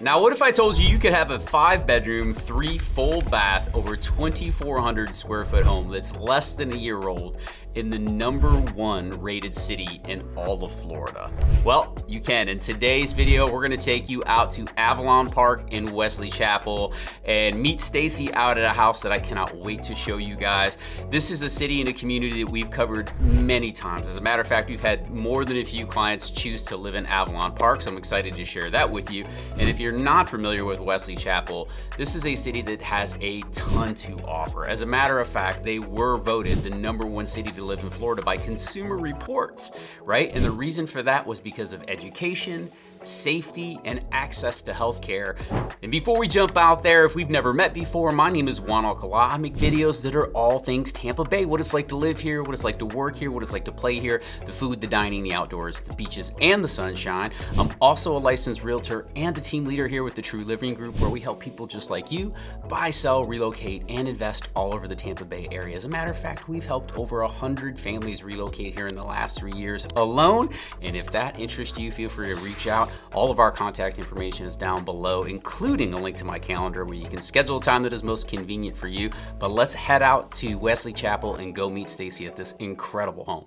Now, what if I told you you could have a 5-bedroom, 3 full bath, over 2,400 square foot home that's less than a year old in the #1 rated city in all of Florida? Well, you can. In today's video, we're gonna take you out to Avalon Park in Wesley Chapel and meet Stacy out at a house that I cannot wait to show you guys. This is a city and a community that we've covered many times. As a matter of fact, we've had more than a few clients choose to live in Avalon Park, so I'm excited to share that with you. And if you're not familiar with Wesley Chapel, this is a city that has a ton to offer. As a matter of fact, they were voted the #1 city to live in Florida by Consumer Reports, right? And the reason for that was because of education, safety, and access to healthcare. And before we jump out there, if we've never met before, my name is Juan Alcalá. I make videos that are all things Tampa Bay, what it's like to live here, what it's like to work here, what it's like to play here, the food, the dining, the outdoors, the beaches, and the sunshine. I'm also a licensed realtor and a team leader here with the True Living Group, where we help people just like you buy, sell, relocate, and invest all over the Tampa Bay area. As a matter of fact, we've helped over 100 families relocate here in the last 3 years alone. And if that interests you, feel free to reach out. All of our contact information is down below, including a link to my calendar where you can schedule a time that is most convenient for you. But let's head out to Wesley Chapel and go meet Stacy at this incredible home.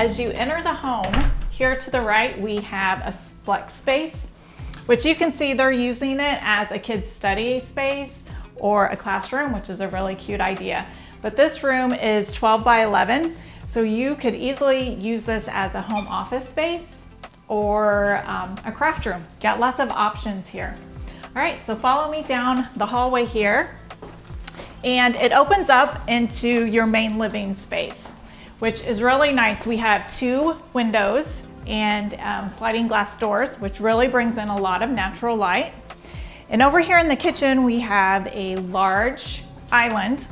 As you enter the home, here to the right, we have a flex space, which you can see they're using it as a kid's study space or a classroom, which is a really cute idea. But this room is 12 by 11, so you could easily use this as a home office space or a craft room. Got lots of options here. All right, so follow me down the hallway here, and it opens up into your main living space, which is really nice. We have 2 windows and sliding glass doors, which really brings in a lot of natural light. And over here in the kitchen, we have a large island.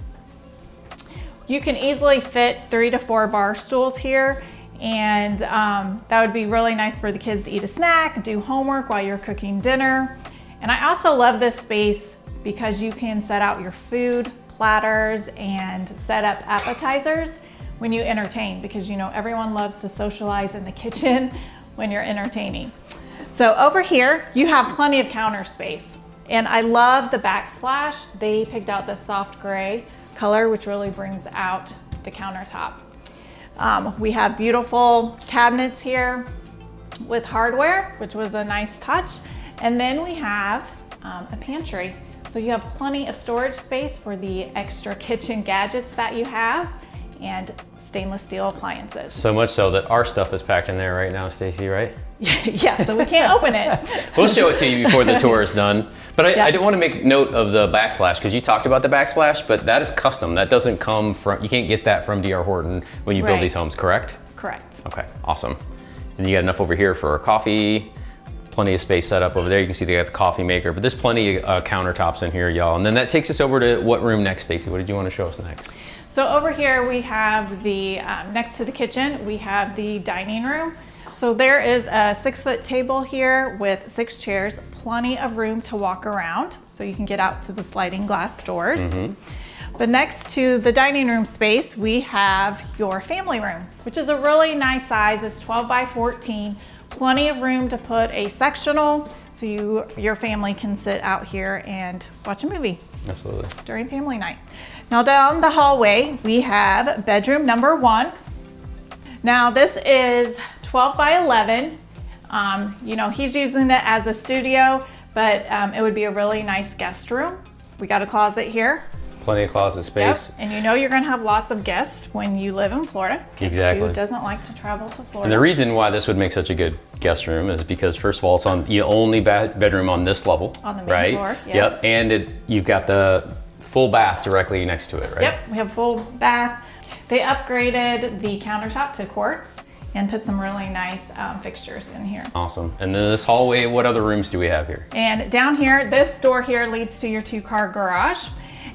You can easily fit 3 to 4 bar stools here, and that would be really nice for the kids to eat a snack, do homework while you're cooking dinner. And I also love this space because you can set out your food, platters, and set up appetizers when you entertain, because you know everyone loves to socialize in the kitchen when you're entertaining. So over here, you have plenty of counter space. And I love the backsplash. They picked out this soft gray color, which really brings out the countertop. We have beautiful cabinets here with hardware, which was a nice touch. And then we have a pantry. So you have plenty of storage space for the extra kitchen gadgets that you have, and stainless steel appliances. So much so that our stuff is packed in there right now, Stacy, right? Yeah, so we can't open it. We'll show it to you before the tour is done. But I did want to make note of the backsplash, because you talked about the backsplash, but that is custom. That doesn't come from, you can't get that from D.R. Horton when you build these homes, correct? Correct. Okay, awesome. And you got enough over here for coffee, plenty of space set up over there. You can see they got the coffee maker, but there's plenty of countertops in here, y'all. And then that takes us over to what room next, Stacy? What did you want to show us next? So over here we have the, next to the kitchen, we have the dining room. So there is a 6-foot table here with 6 chairs, plenty of room to walk around. So you can get out to the sliding glass doors. But next to the dining room space, we have your family room, which is a really nice size. It's 12 by 14, plenty of room to put a sectional so your family can sit out here and watch a movie. Absolutely. During family night. Now down the hallway, we have bedroom #1. Now this is 12 by 11. You know, he's using it as a studio, but it would be a really nice guest room. We got a closet here. Plenty of closet space. Yep. And you know you're gonna have lots of guests when you live in Florida. Exactly. Who doesn't like to travel to Florida? And the reason why this would make such a good guest room is because, first of all, it's on the only bedroom on this level. On the main floor, yes. Yep, and you've got the full bath directly next to it, right? Yep, we have full bath. They upgraded the countertop to quartz and put some really nice fixtures in here. Awesome. And then this hallway, what other rooms do we have here? And down here, this door here leads to your 2-car garage.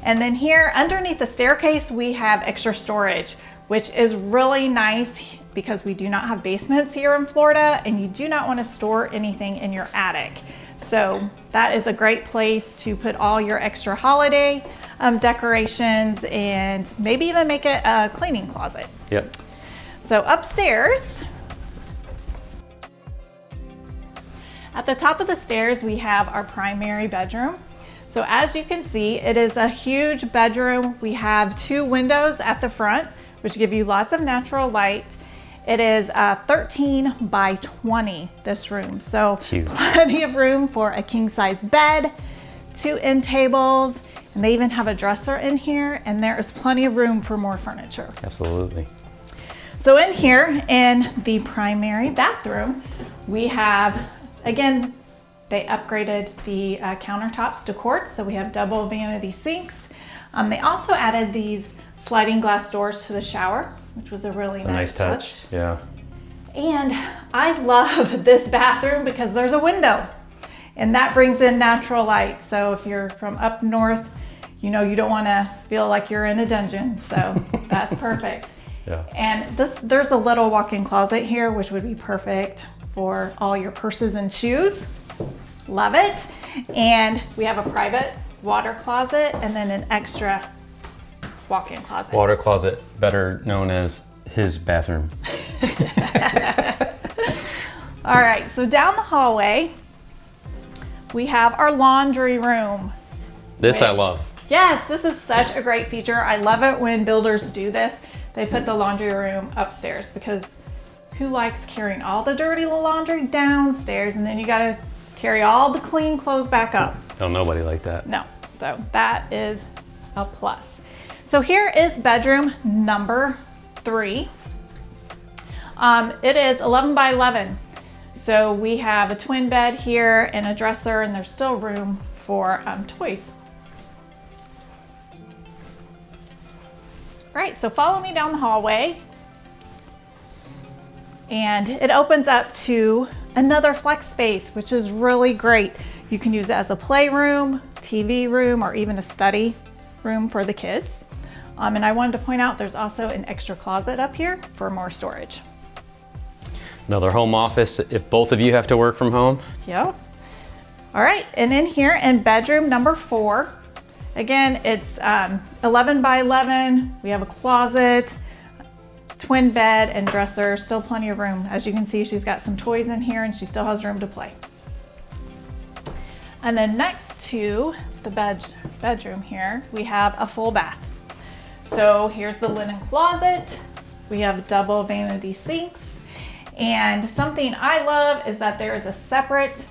And then here underneath the staircase, we have extra storage which is really nice because we do not have basements here in Florida, and you do not want to store anything in your attic. So that is a great place to put all your extra holiday decorations, and maybe even make it a cleaning closet. Yep. So upstairs, at the top of the stairs, we have our primary bedroom. So as you can see, it is a huge bedroom. We have 2 windows at the front, which give you lots of natural light. It is 13 by 20, this room. So plenty of room for a king size bed, 2 end tables, and they even have a dresser in here, and there is plenty of room for more furniture. Absolutely. So in here, in the primary bathroom, we have, again, they upgraded the countertops to quartz, so we have double vanity sinks. They also added these sliding glass doors to the shower, which was a really nice touch. Yeah. And I love this bathroom because there's a window, and that brings in natural light. So if you're from up north, you know, you don't want to feel like you're in a dungeon, so that's perfect. Yeah. And there's a little walk-in closet here, which would be perfect for all your purses and shoes. Love it. And we have a private water closet and then an extra walk-in closet. Water closet, better known as his bathroom. All right, so down the hallway, we have our laundry room. This I love. Yes, this is such a great feature. I love it when builders do this. They put the laundry room upstairs, because who likes carrying all the dirty laundry downstairs and then you gotta carry all the clean clothes back up? Oh, nobody like that. No, so that is a plus. So here is bedroom number 3. It is 11 by 11. So we have a twin bed here and a dresser, and there's still room for toys. All right, so follow me down the hallway. And it opens up to another flex space, which is really great. You can use it as a playroom, TV room, or even a study room for the kids. And I wanted to point out there's also an extra closet up here for more storage. Another home office if both of you have to work from home. Yep. All right, and in here in bedroom number 4, again, it's 11 by 11. We have a closet, twin bed, and dresser. Still plenty of room. As you can see, she's got some toys in here, and she still has room to play. And then next to the bedroom here, we have a full bath. So here's the linen closet. We have double vanity sinks. And something I love is that there is a separate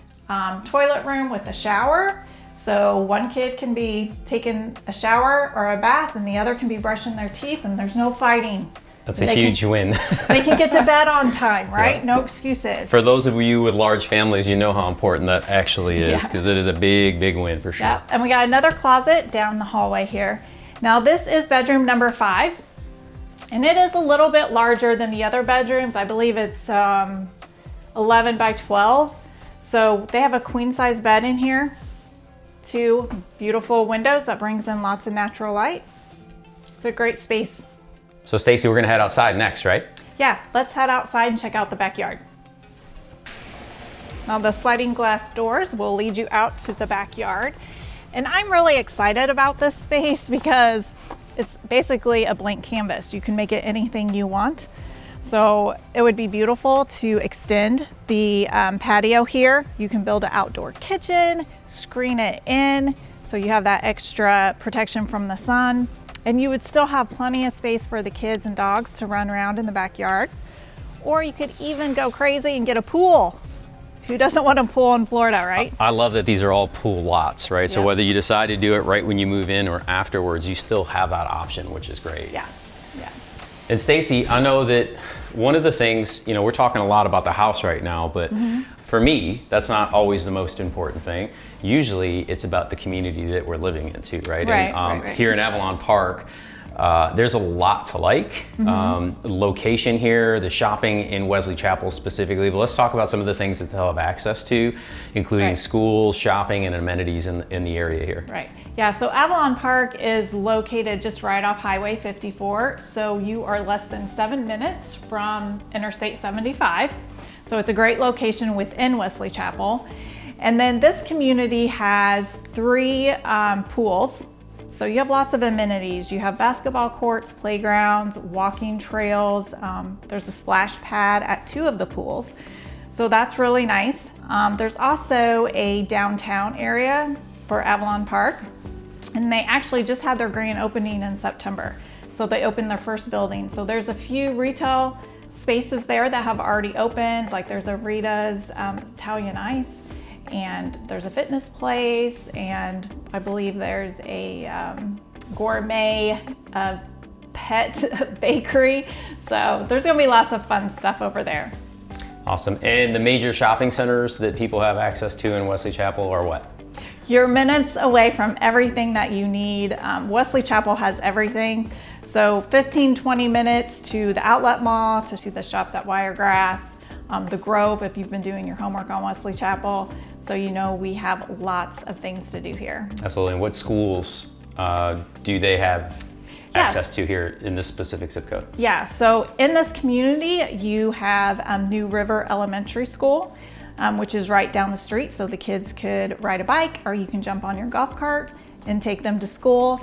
toilet room with a shower. So one kid can be taking a shower or a bath, and the other can be brushing their teeth, and there's no fighting. That's a huge win. They can get to bed on time, right? Yeah. No excuses. For those of you with large families, you know how important that actually is, because it is a big, big win for sure. Yeah, and we got another closet down the hallway here. Now this is bedroom number 5, and it is a little bit larger than the other bedrooms. I believe it's 11 by 12. So they have a queen size bed in here, 2 beautiful windows that brings in lots of natural light. It's a great space. So Stacy, we're gonna head outside next, right? Yeah, let's head outside and check out the backyard. Now the sliding glass doors will lead you out to the backyard. And I'm really excited about this space because it's basically a blank canvas. You can make it anything you want. So it would be beautiful to extend the patio here. You can build an outdoor kitchen, screen it in, so you have that extra protection from the sun. And you would still have plenty of space for the kids and dogs to run around in the backyard. Or you could even go crazy and get a pool. Who doesn't want a pool in Florida, right? I love that these are all pool lots, right? Yeah. So whether you decide to do it right when you move in or afterwards, you still have that option, which is great. Yeah, yeah. And Stacy, I know that one of the things, you know, we're talking a lot about the house right now, but for me, that's not always the most important thing. Usually it's about the community that we're living into, right? Right, And right. here in Avalon Park, There's a lot to like. Location here, the shopping in Wesley Chapel specifically, but let's talk about some of the things that they'll have access to, including schools, shopping, and amenities in the area here. Right. Yeah, so Avalon Park is located just right off Highway 54, so you are less than 7 minutes from Interstate 75. So it's a great location within Wesley Chapel. And then this community has 3 pools. So you have lots of amenities. You have basketball courts, playgrounds, walking trails. There's a splash pad at 2 of the pools. So that's really nice. There's also a downtown area for Avalon Park. And they actually just had their grand opening in September. So they opened their first building. So there's a few retail spaces there that have already opened. Like there's a Rita's Italian Ice, and there's a fitness place, and I believe there's a gourmet pet bakery. So there's gonna be lots of fun stuff over there. Awesome. And the major shopping centers that people have access to in Wesley Chapel are what? You're minutes away from everything that you need. Wesley Chapel has everything. So 15-20 minutes to the outlet mall to see the shops at Wiregrass, the Grove if you've been doing your homework on Wesley Chapel. So you know we have lots of things to do here. Absolutely. And what schools do they have access to here in this specific zip code? Yeah, so in this community you have New River Elementary School, which is right down the street. So the kids could ride a bike, or you can jump on your golf cart and take them to school.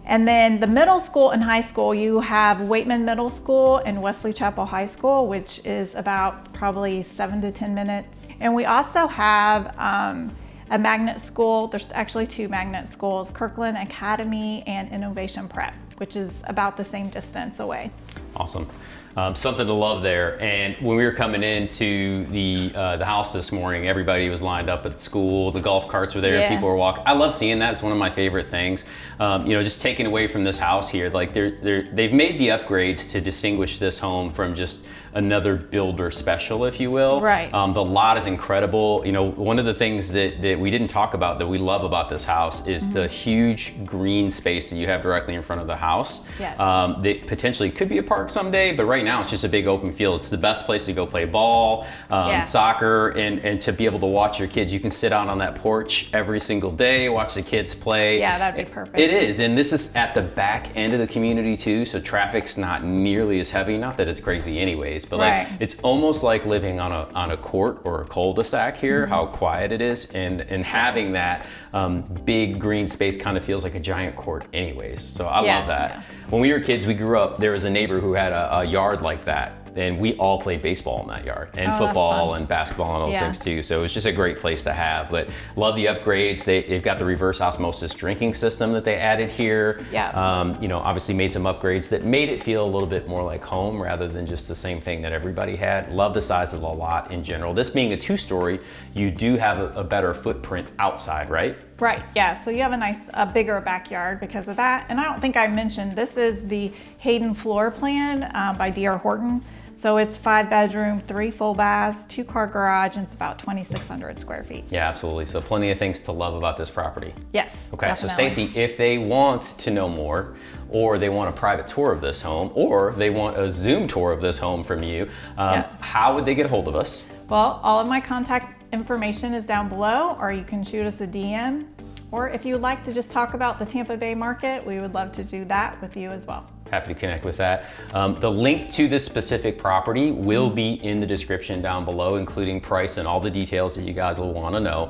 And then the middle school and high school, you have Waitman Middle School and Wesley Chapel High School, which is about probably 7 to 10 minutes. And we also have a magnet school. There's actually 2 magnet schools, Kirkland Academy and Innovation Prep, which is about the same distance away. Awesome. Something to love there. And when we were coming into the house this morning, everybody was lined up at school. The golf carts were there. People were walking. I love seeing that. It's one of my favorite things. Just taking away from this house here, like they've made the upgrades to distinguish this home from just another builder special, if you will. Right. The lot is incredible. One of the things that we didn't talk about that we love about this house is the huge green space that you have directly in front of the house. Yes. That potentially could be a park someday, but right now it's just a big open field. It's the best place to go play ball, soccer, and to be able to watch your kids. You can sit out on that porch every single day, watch the kids play. Yeah, that'd be perfect. It is, and this is at the back end of the community too, so traffic's not nearly as heavy. Not that it's crazy anyways, but like it's almost like living on a court or a cul-de-sac here, how quiet it is, and having that big green space kind of feels like a giant court anyways. So I love that. Yeah. When we were kids, we grew up, there was a neighbor who had a yard like that, and we all played baseball in that yard, and football and basketball and all those things too. So it was just a great place to have. But love the upgrades. They've got the reverse osmosis drinking system that they added here. Yeah. Obviously made some upgrades that made it feel a little bit more like home rather than just the same thing that everybody had. Love the size of the lot in general. This being a 2-story, you do have a better footprint outside, right? Right, yeah, so you have a bigger backyard because of that. And I don't think I mentioned, this is the Hayden floor plan by D.R. Horton. So it's 5 bedroom, 3 full baths, 2-car garage, and it's about 2,600 square feet. Yeah, absolutely. So plenty of things to love about this property. Yes. Okay, definitely. So Stacy, if they want to know more, or they want a private tour of this home, or they want a Zoom tour of this home from you, how would they get a hold of us? Well, all of my contact information is down below, or you can shoot us a DM. Or if you would like to just talk about the Tampa Bay market, we would love to do that with you as well. Happy to connect with that. The link to this specific property will be in the description down below, including price and all the details that you guys will want to know.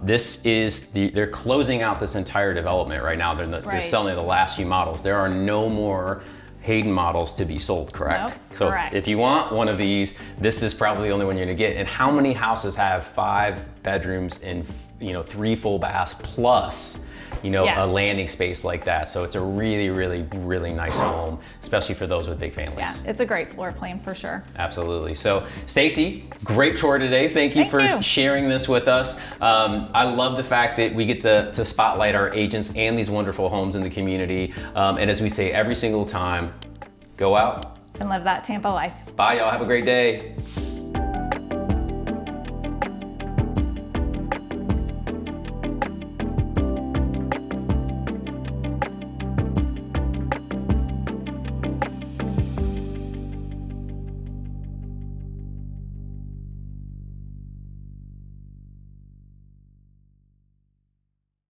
They're closing out this entire development right now. They're selling the last few models. There are no more Hayden models to be sold, correct? Nope, so correct. If you want one of these, this is probably the only one you're gonna get. And how many houses have 5 bedrooms and 3 full baths plus a landing space like that? So it's a really, really, really nice home, especially for those with big families. Yeah, it's a great floor plan for sure. Absolutely. So Stacy, great tour today. Thank you for sharing this with us. I love the fact that we get to spotlight our agents and these wonderful homes in the community. And as we say every single time, go out and live that Tampa life. Bye, y'all. Have a great day.